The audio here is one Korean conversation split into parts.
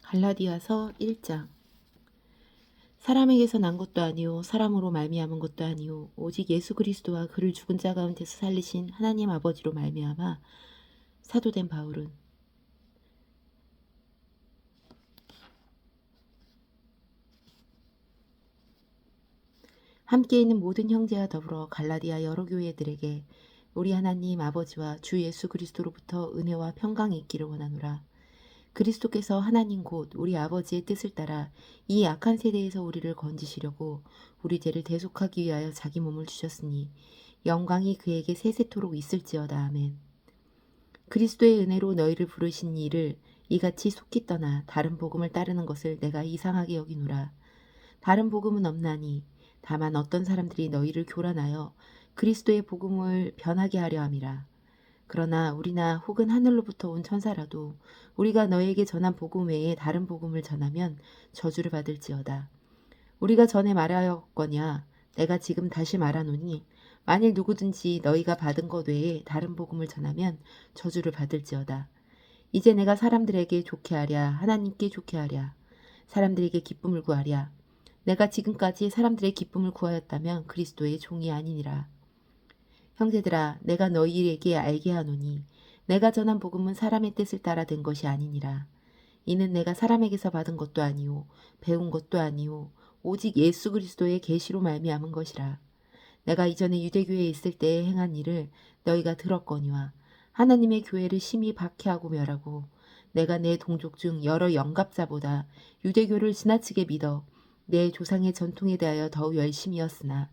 갈라디아서 1장. 사람에게서 난 것도 아니요 사람으로 말미암은 것도 아니요 오직 예수 그리스도와 그를 죽은 자 가운데서 살리신 하나님 아버지로 말미암아 사도된 바울은 함께 있는 모든 형제와 더불어 갈라디아 여러 교회들에게 우리 하나님 아버지와 주 예수 그리스도로부터 은혜와 평강이 있기를 원하노라. 그리스도께서 하나님 곧 우리 아버지의 뜻을 따라 이 악한 세대에서 우리를 건지시려고 우리 죄를 대속하기 위하여 자기 몸을 주셨으니 영광이 그에게 세세토록 있을지어다. 아멘. 그리스도의 은혜로 너희를 부르신 이를 이같이 속히 떠나 다른 복음을 따르는 것을 내가 이상하게 여기노라. 다른 복음은 없나니 다만 어떤 사람들이 너희를 교란하여 그리스도의 복음을 변하게 하려 함이라. 그러나 우리나 혹은 하늘로부터 온 천사라도 우리가 너에게 전한 복음 외에 다른 복음을 전하면 저주를 받을지어다. 우리가 전에 말하였거냐 내가 지금 다시 말하노니 만일 누구든지 너희가 받은 것 외에 다른 복음을 전하면 저주를 받을지어다. 이제 내가 사람들에게 좋게 하랴 하나님께 좋게 하랴 사람들에게 기쁨을 구하랴. 내가 지금까지 사람들의 기쁨을 구하였다면 그리스도의 종이 아니니라. 형제들아 내가 너희에게 알게 하노니 내가 전한 복음은 사람의 뜻을 따라 된 것이 아니니라. 이는 내가 사람에게서 받은 것도 아니요 배운 것도 아니요 오직 예수 그리스도의 계시로 말미암은 것이라. 내가 이전에 유대교회에 있을 때에 행한 일을 너희가 들었거니와 하나님의 교회를 심히 박해하고 멸하고 내가 내 동족 중 여러 영갑자보다 유대교를 지나치게 믿어 내 조상의 전통에 대하여 더욱 열심이었으나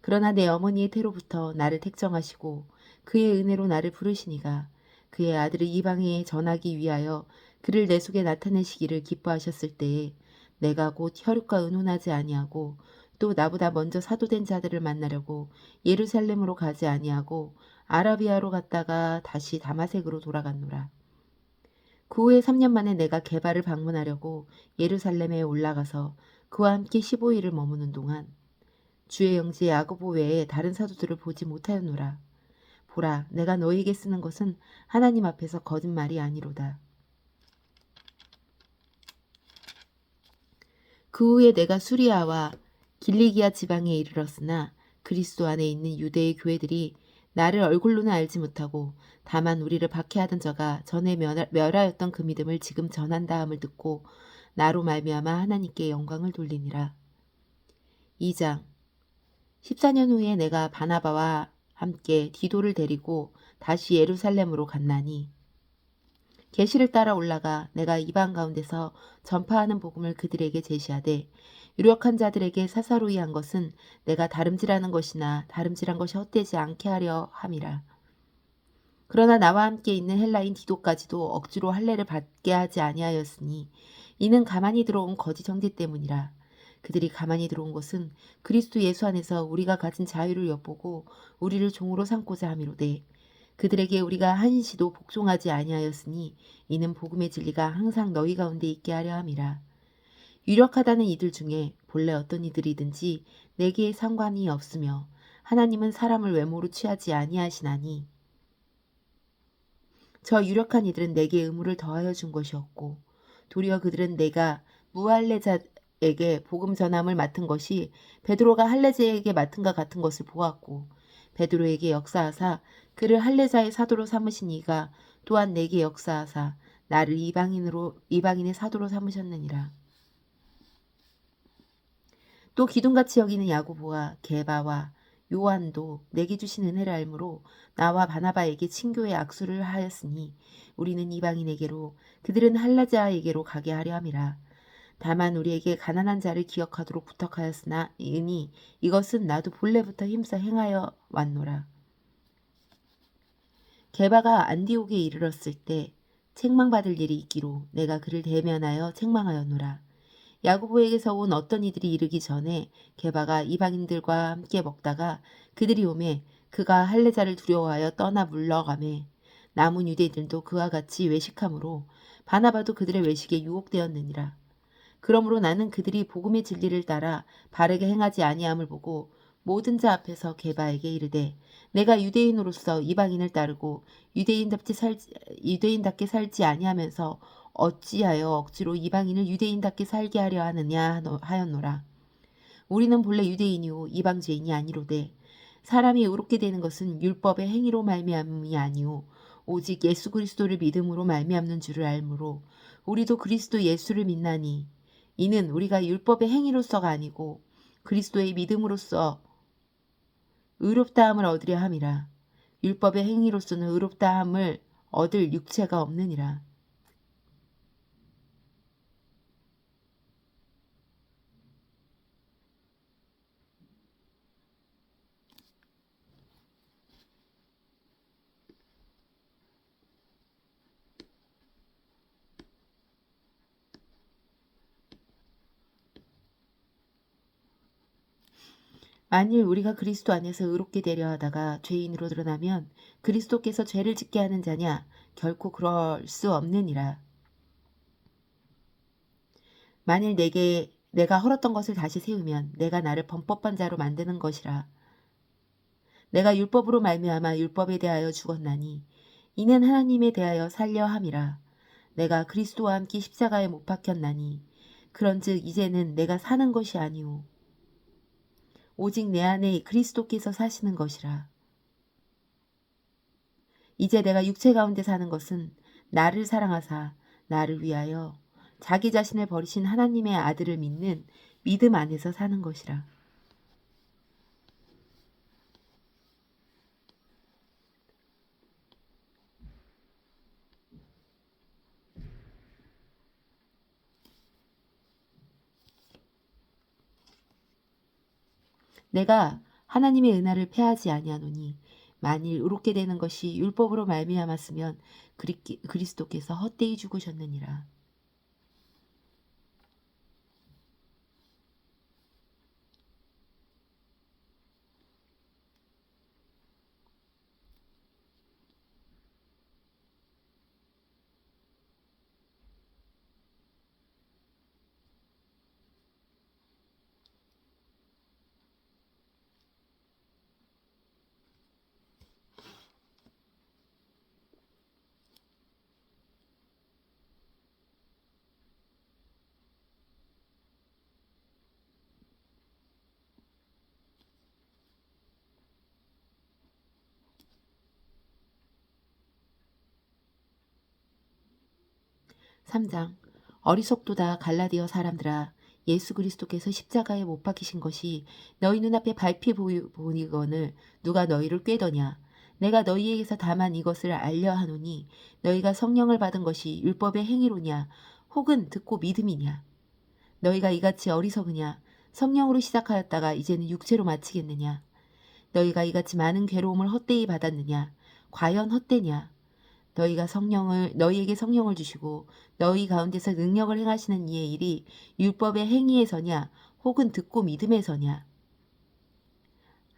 그러나 내 어머니의 태로부터 나를 택정하시고 그의 은혜로 나를 부르시니가 그의 아들을 이방에 전하기 위하여 그를 내 속에 나타내시기를 기뻐하셨을 때에 내가 곧 혈육과 의논하지 아니하고 또 나보다 먼저 사도된 자들을 만나려고 예루살렘으로 가지 아니하고 아라비아로 갔다가 다시 다마색으로 돌아갔노라. 그 후에 3년 만에 내가 게바를 방문하려고 예루살렘에 올라가서 그와 함께 15일을 머무는 동안 주의 영지 야고보 외에 다른 사도들을 보지 못하였노라. 보라, 내가 너희에게 쓰는 것은 하나님 앞에서 거짓말이 아니로다. 그 후에 내가 수리아와 길리기아 지방에 이르렀으나 그리스도 안에 있는 유대의 교회들이 나를 얼굴로는 알지 못하고 다만 우리를 박해하던 자가 전에 멸하였던 그 믿음을 지금 전한다함을 듣고 나로 말미암아 하나님께 영광을 돌리니라. 2장. 14년 후에 내가 바나바와 함께 디도를 데리고 다시 예루살렘으로 갔나니 계시를 따라 올라가 내가 이방 가운데서 전파하는 복음을 그들에게 제시하되 유력한 자들에게 사사로이 한 것은 내가 다름질하는 것이나 다름질한 것이 헛되지 않게 하려 함이라. 그러나 나와 함께 있는 헬라인 디도까지도 억지로 할례를 받게 하지 아니하였으니 이는 가만히 들어온 거짓 형제 때문이라. 그들이 가만히 들어온 것은 그리스도 예수 안에서 우리가 가진 자유를 엿보고 우리를 종으로 삼고자 함이로되 그들에게 우리가 한시도 복종하지 아니하였으니 이는 복음의 진리가 항상 너희 가운데 있게 하려 함이라. 유력하다는 이들 중에 본래 어떤 이들이든지 내게 상관이 없으며 하나님은 사람을 외모로 취하지 아니하시나니 저 유력한 이들은 내게 의무를 더하여 준 것이었고 도리어 그들은 내가 무할례자에게 복음 전함을 맡은 것이 베드로가 할례자에게 맡은가 같은 것을 보았고 베드로에게 역사하사 그를 할례자의 사도로 삼으신 이가 또한 내게 역사하사 나를 이방인의 사도로 삼으셨느니라. 또 기둥같이 여기는 야고보와 게바와 요한도 내게 주신 은혜를 알므로 나와 바나바에게 친교의 악수를 하였으니 우리는 이방인에게로 그들은 할례자에게로 가게 하려 함이라. 다만 우리에게 가난한 자를 기억하도록 부탁하였으나 이것은 나도 본래부터 힘써 행하여 왔노라. 게바가 안디옥에 이르렀을 때 책망받을 일이 있기로 내가 그를 대면하여 책망하였노라. 야고보에게서 온 어떤 이들이 이르기 전에 게바가 이방인들과 함께 먹다가 그들이 오매 그가 할례자를 두려워하여 떠나 물러가매 남은 유대인들도 그와 같이 외식함으로 바나바도 그들의 외식에 유혹되었느니라. 그러므로 나는 그들이 복음의 진리를 따라 바르게 행하지 아니함을 보고 모든 자 앞에서 게바에게 이르되 내가 유대인으로서 이방인을 따르고 유대인답게 살지 아니하면서 어찌하여 억지로 이방인을 유대인답게 살게 하려 하느냐 하였노라. 우리는 본래 유대인이요 이방죄인이 아니로되 사람이 의롭게 되는 것은 율법의 행위로 말미암음이 아니요 오직 예수 그리스도를 믿음으로 말미암는 줄을 알므로 우리도 그리스도 예수를 믿나니 이는 우리가 율법의 행위로서가 아니고 그리스도의 믿음으로써 의롭다함을 얻으려 함이라. 율법의 행위로서는 의롭다함을 얻을 육체가 없느니라. 만일 우리가 그리스도 안에서 의롭게 되려 하다가 죄인으로 드러나면 그리스도께서 죄를 짓게 하는 자냐? 결코 그럴 수 없느니라. 만일 내가 헐었던 것을 다시 세우면 내가 나를 범법한 자로 만드는 것이라. 내가 율법으로 말미암아 율법에 대하여 죽었나니 이는 하나님에 대하여 살려 함이라. 내가 그리스도와 함께 십자가에 못 박혔나니 그런즉 이제는 내가 사는 것이 아니오 오직 내 안에 그리스도께서 사시는 것이라. 이제 내가 육체 가운데 사는 것은 나를 사랑하사 나를 위하여 자기 자신을 버리신 하나님의 아들을 믿는 믿음 안에서 사는 것이라. 내가 하나님의 은혜를 패하지 아니하노니 만일 의롭게 되는 것이 율법으로 말미암았으면 그리스도께서 헛되이 죽으셨느니라. (3장) 어리석도다 갈라디아 사람들아 예수 그리스도께서 십자가에 못 박히신 것이 너희 눈앞에 밟히 보이거늘 누가 너희를 꾀더냐. 내가 너희에게서 다만 이것을 알려 하노니 너희가 성령을 받은 것이 율법의 행위로냐 혹은 듣고 믿음이냐. 너희가 이같이 어리석으냐. 성령으로 시작하였다가 이제는 육체로 마치겠느냐. 너희가 이같이 많은 괴로움을 헛되이 받았느냐. 과연 헛되냐. 너희에게 성령을 주시고 너희 가운데서 능력을 행하시는 이의 일이 율법의 행위에서냐 혹은 듣고 믿음에서냐.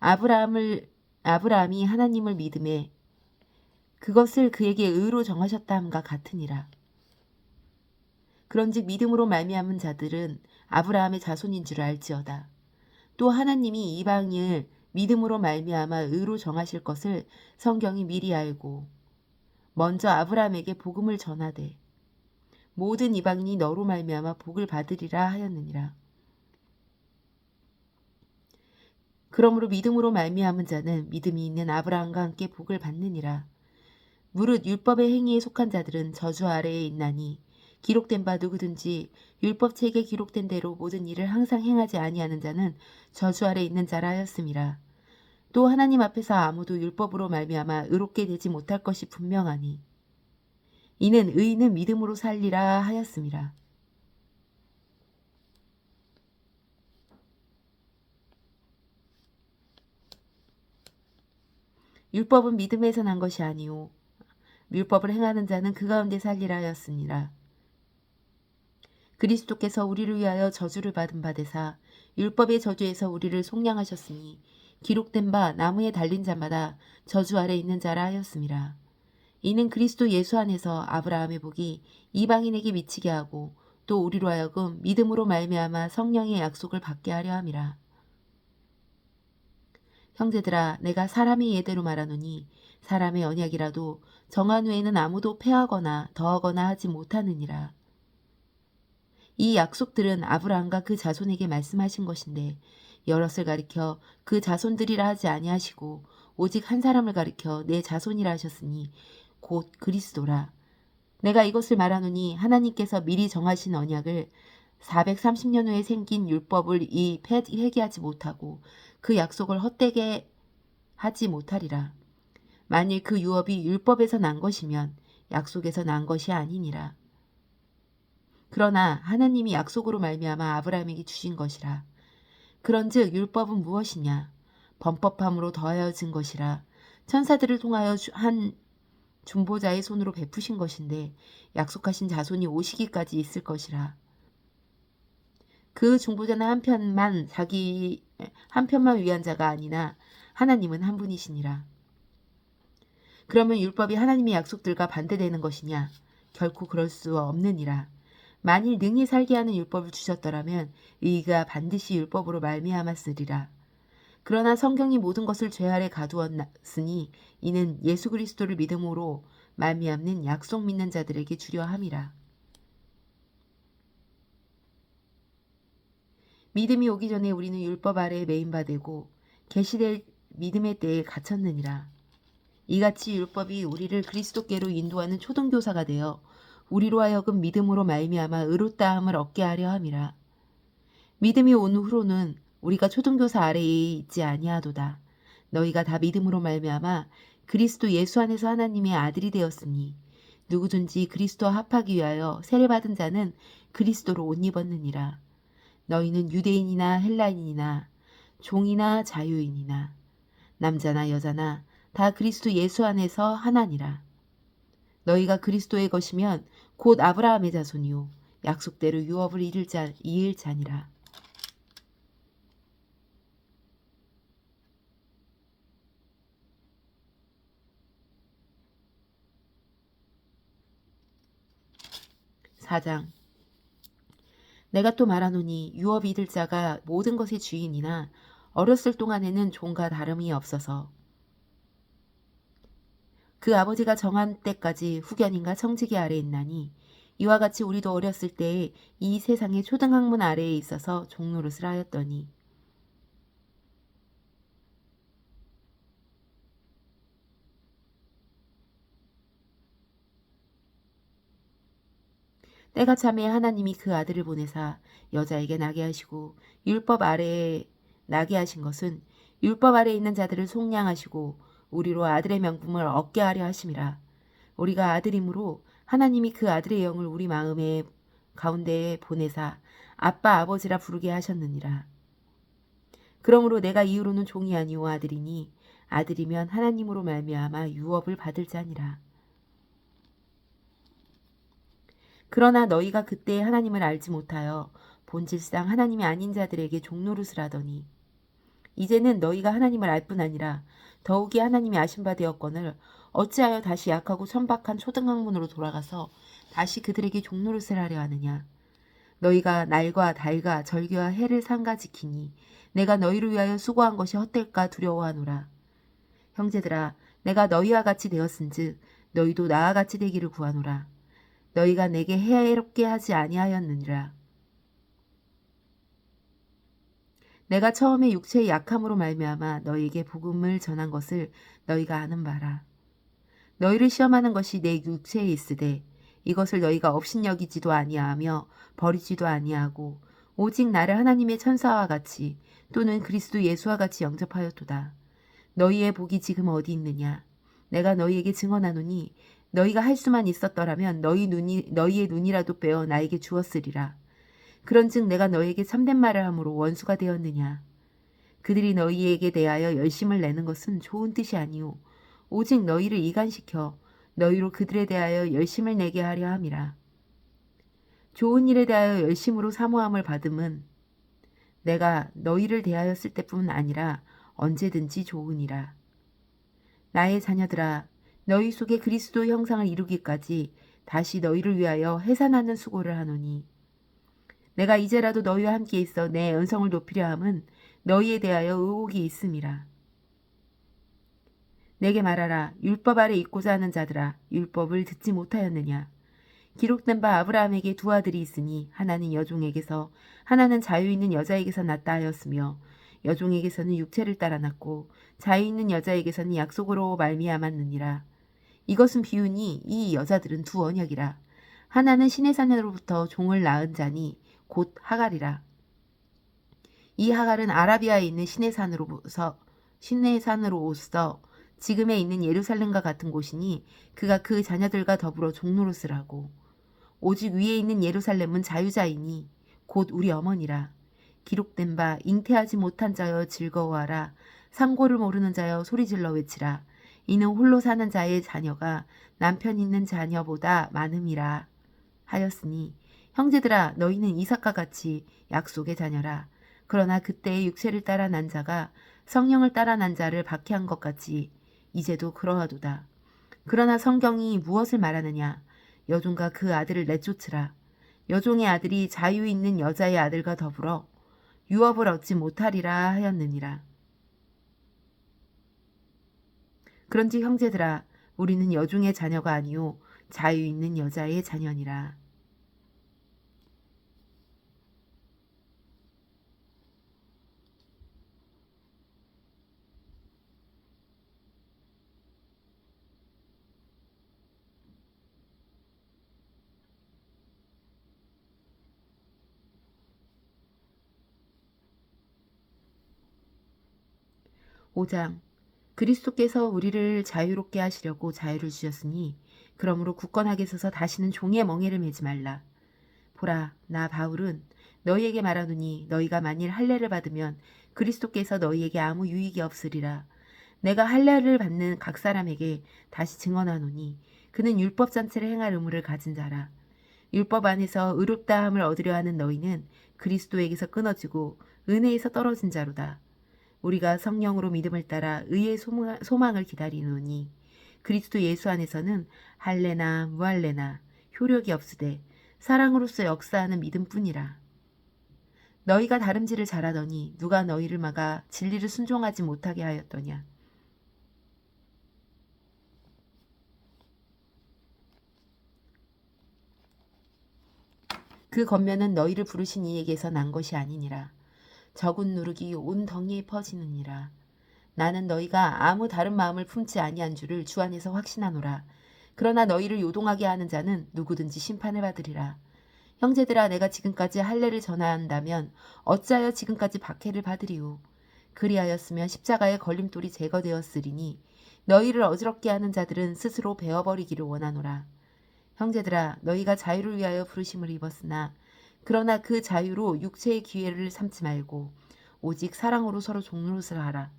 아브라함이 하나님을 믿음에 그것을 그에게 의로 정하셨다 함과 같으니라. 그런즉 믿음으로 말미암은 자들은 아브라함의 자손인 줄 알지어다. 또 하나님이 이방인을 믿음으로 말미암아 의로 정하실 것을 성경이 미리 알고 먼저 아브라함에게 복음을 전하되 모든 이방인이 너로 말미암아 복을 받으리라 하였느니라. 그러므로 믿음으로 말미암은 자는 믿음이 있는 아브라함과 함께 복을 받느니라. 무릇 율법의 행위에 속한 자들은 저주 아래에 있나니 기록된 바 누구든지 율법책에 기록된 대로 모든 일을 항상 행하지 아니하는 자는 저주 아래 있는 자라 하였음이라. 또 하나님 앞에서 아무도 율법으로 말미암아 의롭게 되지 못할 것이 분명하니 이는 의인은 믿음으로 살리라 하였음이라. 율법은 믿음에서 난 것이 아니오 율법을 행하는 자는 그 가운데 살리라 하였으니라. 그리스도께서 우리를 위하여 저주를 받은 바 되사 율법의 저주에서 우리를 속량하셨으니 기록된 바 나무에 달린 자마다 저주 아래 있는 자라 하였음이라. 이는 그리스도 예수 안에서 아브라함의 복이 이방인에게 미치게 하고 또 우리로 하여금 믿음으로 말미암아 성령의 약속을 받게 하려 함이라. 형제들아 내가 사람의 예대로 말하노니 사람의 언약이라도 정한 후에는 아무도 폐하거나 더하거나 하지 못하느니라. 이 약속들은 아브라함과 그 자손에게 말씀하신 것인데 여럿을 가리켜 그 자손들이라 하지 아니하시고 오직 한 사람을 가리켜 내 자손이라 하셨으니 곧 그리스도라. 내가 이것을 말하노니 하나님께서 미리 정하신 언약을 430년 후에 생긴 율법을 회개하지 못하고 그 약속을 헛되게 하지 못하리라. 만일 그 유업이 율법에서 난 것이면 약속에서 난 것이 아니니라. 그러나 하나님이 약속으로 말미암아 아브라함에게 주신 것이라. 그런즉 율법은 무엇이냐? 범법함으로 더하여진 것이라. 천사들을 통하여 한 중보자의 손으로 베푸신 것인데 약속하신 자손이 오시기까지 있을 것이라. 그 중보자는 한 편만 위한 자가 아니나 하나님은 한 분이시니라. 그러면 율법이 하나님의 약속들과 반대되는 것이냐? 결코 그럴 수 없느니라. 만일 능히 살게 하는 율법을 주셨더라면 의가 반드시 율법으로 말미암았으리라. 그러나 성경이 모든 것을 죄 아래 가두었으니 이는 예수 그리스도를 믿음으로 말미암는 약속 믿는 자들에게 주려 함이라. 믿음이 오기 전에 우리는 율법 아래에 매인 바 되고 계시될 믿음의 때에 갇혔느니라. 이같이 율법이 우리를 그리스도께로 인도하는 초등교사가 되어 우리로 하여금 믿음으로 말미암아 의롭다함을 얻게 하려 함이라. 믿음이 온 후로는 우리가 초등교사 아래에 있지 아니하도다. 너희가 다 믿음으로 말미암아 그리스도 예수 안에서 하나님의 아들이 되었으니 누구든지 그리스도와 합하기 위하여 세례받은 자는 그리스도로 옷 입었느니라. 너희는 유대인이나 헬라인이나 종이나 자유인이나 남자나 여자나 다 그리스도 예수 안에서 하나니라. 너희가 그리스도의 것이면 곧 아브라함의 자손이요 약속대로 유업을 이을 자니라. 사장 내가 또 말하노니 유업 이을 자가 모든 것의 주인이나 어렸을 동안에는 종과 다름이 없어서 그 아버지가 정한 때까지 후견인과 청지기 아래에 있나니 이와 같이 우리도 어렸을 때에 이 세상의 초등학문 아래에 있어서 종노릇을 하였더니 때가 참에 하나님이 그 아들을 보내사 여자에게 나게 하시고 율법 아래에 나게 하신 것은 율법 아래에 있는 자들을 속량하시고 우리로 아들의 명분을 얻게 하려 하심이라. 우리가 아들이므로 하나님이 그 아들의 영을 우리 마음의 가운데에 보내사 아빠 아버지라 부르게 하셨느니라. 그러므로 내가 이후로는 종이 아니오 아들이니 아들이면 하나님으로 말미암아 유업을 받을 자니라. 그러나 너희가 그때 하나님을 알지 못하여 본질상 하나님이 아닌 자들에게 종노릇을 하더니 이제는 너희가 하나님을 알 뿐 아니라 더욱이 하나님이 아신 바 되었거늘 어찌하여 다시 약하고 천박한 초등학문으로 돌아가서 다시 그들에게 종노릇을 하려 하느냐. 너희가 날과 달과 절기와 해를 삼가 지키니 내가 너희를 위하여 수고한 것이 헛될까 두려워하노라. 형제들아 내가 너희와 같이 되었은즉 너희도 나와 같이 되기를 구하노라. 너희가 내게 해롭게 하지 아니하였느니라. 내가 처음에 육체의 약함으로 말미암아 너희에게 복음을 전한 것을 너희가 아는 바라. 너희를 시험하는 것이 내 육체에 있으되 이것을 너희가 업신여기지도 아니하며 버리지도 아니하고 오직 나를 하나님의 천사와 같이 또는 그리스도 예수와 같이 영접하였도다. 너희의 복이 지금 어디 있느냐? 내가 너희에게 증언하노니 너희가 할 수만 있었더라면 너희의 눈이라도 빼어 나에게 주었으리라. 그런즉 내가 너희에게 참된 말을 함으로 원수가 되었느냐. 그들이 너희에게 대하여 열심을 내는 것은 좋은 뜻이 아니오 오직 너희를 이간시켜 너희로 그들에 대하여 열심을 내게 하려 함이라. 좋은 일에 대하여 열심으로 사모함을 받음은 내가 너희를 대하였을 때뿐 아니라 언제든지 좋으니라. 나의 자녀들아 너희 속에 그리스도의 형상을 이루기까지 다시 너희를 위하여 해산하는 수고를 하노니 내가 이제라도 너희와 함께 있어 내 연성을 높이려 함은 너희에 대하여 의혹이 있음이라. 내게 말하라. 율법 아래 있고자 하는 자들아, 율법을 듣지 못하였느냐? 기록된 바 아브라함에게 두 아들이 있으니 하나는 여종에게서 하나는 자유 있는 여자에게서 났다 하였으며 여종에게서는 육체를 따라 났고 자유 있는 여자에게서는 약속으로 말미암았느니라. 이것은 비유니 이 여자들은 두 언역이라. 하나는 신의 산으로부터 종을 낳은 자니 곧 하갈이라. 이 하갈은 아라비아에 있는 신의 산으로서 지금에 있는 예루살렘과 같은 곳이니 그가 그 자녀들과 더불어 종노릇을 하고 오직 위에 있는 예루살렘은 자유자이니 곧 우리 어머니라. 기록된 바 잉태하지 못한 자여 즐거워하라. 상고를 모르는 자여 소리질러 외치라. 이는 홀로 사는 자의 자녀가 남편 있는 자녀보다 많음이라 하였으니 형제들아 너희는 이삭과 같이 약속의 자녀라. 그러나 그때의 육체를 따라 난 자가 성령을 따라 난 자를 박해한 것 같이 이제도 그러하도다. 그러나 성경이 무엇을 말하느냐? 여종과 그 아들을 내쫓으라. 여종의 아들이 자유 있는 여자의 아들과 더불어 유업을 얻지 못하리라 하였느니라. 그런즉 형제들아 우리는 여종의 자녀가 아니요 자유 있는 여자의 자녀니라. 5장 그리스도께서 우리를 자유롭게 하시려고 자유를 주셨으니 그러므로 굳건하게 서서 다시는 종의 멍에를 매지 말라. 보라 나 바울은 너희에게 말하노니 너희가 만일 할례를 받으면 그리스도께서 너희에게 아무 유익이 없으리라. 내가 할례를 받는 각 사람에게 다시 증언하노니 그는 율법 전체를 행할 의무를 가진 자라. 율법 안에서 의롭다함을 얻으려 하는 너희는 그리스도에게서 끊어지고 은혜에서 떨어진 자로다. 우리가 성령으로 믿음을 따라 의의 소망을 기다리노니 그리스도 예수 안에서는 할례나 무할례나 효력이 없으되 사랑으로서 역사하는 믿음뿐이라. 너희가 다름질을 잘하더니 누가 너희를 막아 진리를 순종하지 못하게 하였더냐. 그 겉면은 너희를 부르신 이에게서 난 것이 아니니라. 적은 누룩이 온 덩이에 퍼지느니라. 나는 너희가 아무 다른 마음을 품지 아니한 줄을 주 안에서 확신하노라. 그러나 너희를 요동하게 하는 자는 누구든지 심판을 받으리라. 형제들아 내가 지금까지 할례를 전한다면 어찌하여 지금까지 박해를 받으리오. 그리하였으면 십자가의 걸림돌이 제거되었으리니 너희를 어지럽게 하는 자들은 스스로 베어버리기를 원하노라. 형제들아 너희가 자유를 위하여 부르심을 입었으나 그러나 그 자유로 육체의 기회를 삼지 말고 오직 사랑으로 서로 종노릇을 하라.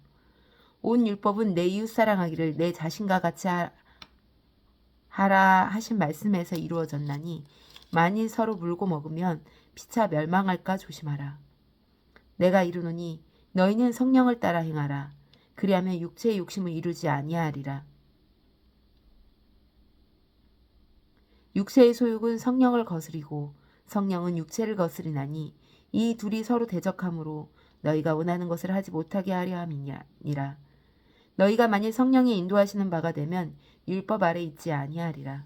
온 율법은 내 이웃 사랑하기를 내 자신과 같이 하라 하신 말씀에서 이루어졌나니 만일 서로 물고 먹으면 피차 멸망할까 조심하라. 내가 이르노니 너희는 성령을 따라 행하라. 그리하면 육체의 욕심을 이루지 아니하리라. 육체의 소욕은 성령을 거스리고 성령은 육체를 거스리나니 이 둘이 서로 대적함으로 너희가 원하는 것을 하지 못하게 하려 함이니라. 너희가 만일 성령이 인도하시는 바가 되면 율법 아래 있지 아니하리라.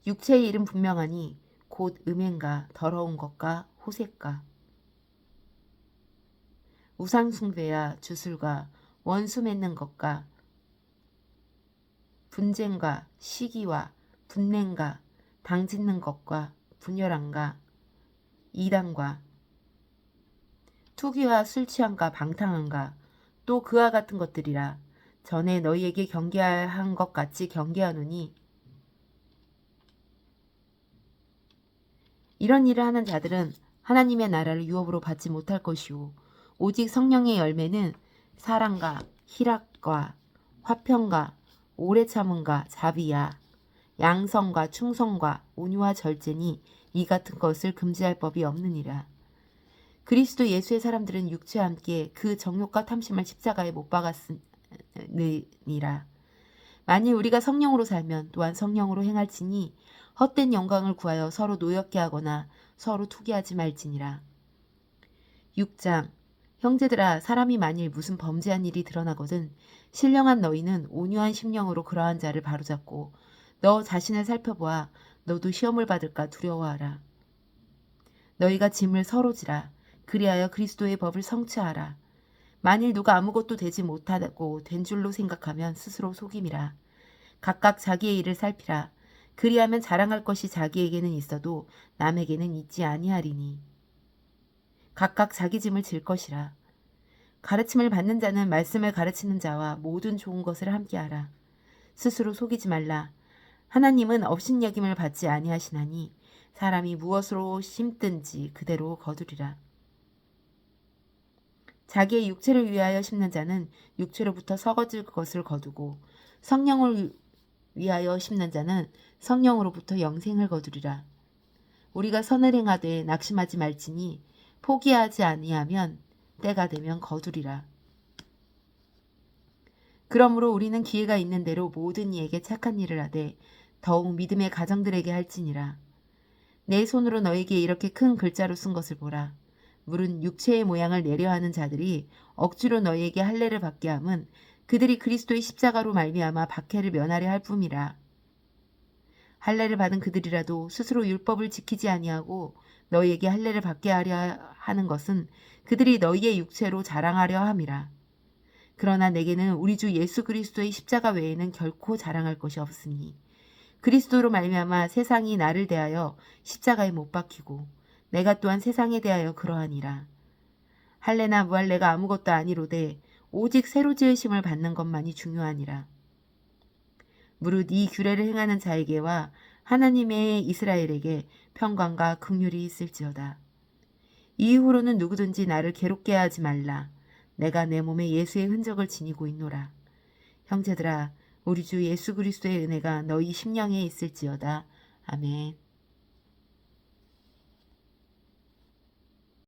육체의 일은 분명하니 곧 음행과 더러운 것과 호색과 우상숭배와 주술과 원수 맺는 것과 분쟁과 시기와 분냉과 당짓는 것과 분열함과 이단과 투기와 술취함과 방탕함과 또 그와 같은 것들이라. 전에 너희에게 경계한 것 같이 경계하노니 이런 일을 하는 자들은 하나님의 나라를 유업으로 받지 못할 것이오. 오직 성령의 열매는 사랑과 희락과 화평과 오래 참음과 자비야 양성과 충성과 온유와 절제니 이 같은 것을 금지할 법이 없느니라. 그리스도 예수의 사람들은 육체와 함께 그 정욕과 탐심을 십자가에 못 박았느니라. 만일 우리가 성령으로 살면 또한 성령으로 행할지니 헛된 영광을 구하여 서로 노엽게 하거나 서로 투기하지 말지니라. 6장 형제들아, 사람이 만일 무슨 범죄한 일이 드러나거든 신령한 너희는 온유한 심령으로 그러한 자를 바로잡고 너 자신을 살펴보아 너도 시험을 받을까 두려워하라. 너희가 짐을 서로 지라. 그리하여 그리스도의 법을 성취하라. 만일 누가 아무것도 되지 못하고 된 줄로 생각하면 스스로 속임이라. 각각 자기의 일을 살피라. 그리하면 자랑할 것이 자기에게는 있어도 남에게는 있지 아니하리니. 각각 자기 짐을 질 것이라. 가르침을 받는 자는 말씀을 가르치는 자와 모든 좋은 것을 함께하라. 스스로 속이지 말라. 하나님은 업신여김을 받지 아니하시나니 사람이 무엇으로 심든지 그대로 거두리라. 자기의 육체를 위하여 심는 자는 육체로부터 썩어질 것을 거두고 성령을 위하여 심는 자는 성령으로부터 영생을 거두리라. 우리가 선을 행하되 낙심하지 말지니 포기하지 아니하면 때가 되면 거두리라. 그러므로 우리는 기회가 있는 대로 모든 이에게 착한 일을 하되 더욱 믿음의 가정들에게 할지니라. 내 손으로 너에게 이렇게 큰 글자로 쓴 것을 보라. 물은 육체의 모양을 내려하는 자들이 억지로 너희에게 할례를 받게 함은 그들이 그리스도의 십자가로 말미암아 박해를 면하려 할 뿐이라. 할례를 받은 그들이라도 스스로 율법을 지키지 아니하고 너희에게 할례를 받게 하려 하는 것은 그들이 너희의 육체로 자랑하려 함이라. 그러나 내게는 우리 주 예수 그리스도의 십자가 외에는 결코 자랑할 것이 없으니 그리스도로 말미암아 세상이 나를 대하여 십자가에 못 박히고 내가 또한 세상에 대하여 그러하니라. 할례나 무할례가 아무것도 아니로되 오직 새로 지으심을 받는 것만이 중요하니라. 무릇 이 규례를 행하는 자에게와 하나님의 이스라엘에게 평강과 긍휼이 있을지어다. 이후로는 누구든지 나를 괴롭게 하지 말라. 내가 내 몸에 예수의 흔적을 지니고 있노라. 형제들아, 우리 주 예수 그리스도의 은혜가 너희 심령에 있을지어다. 아멘.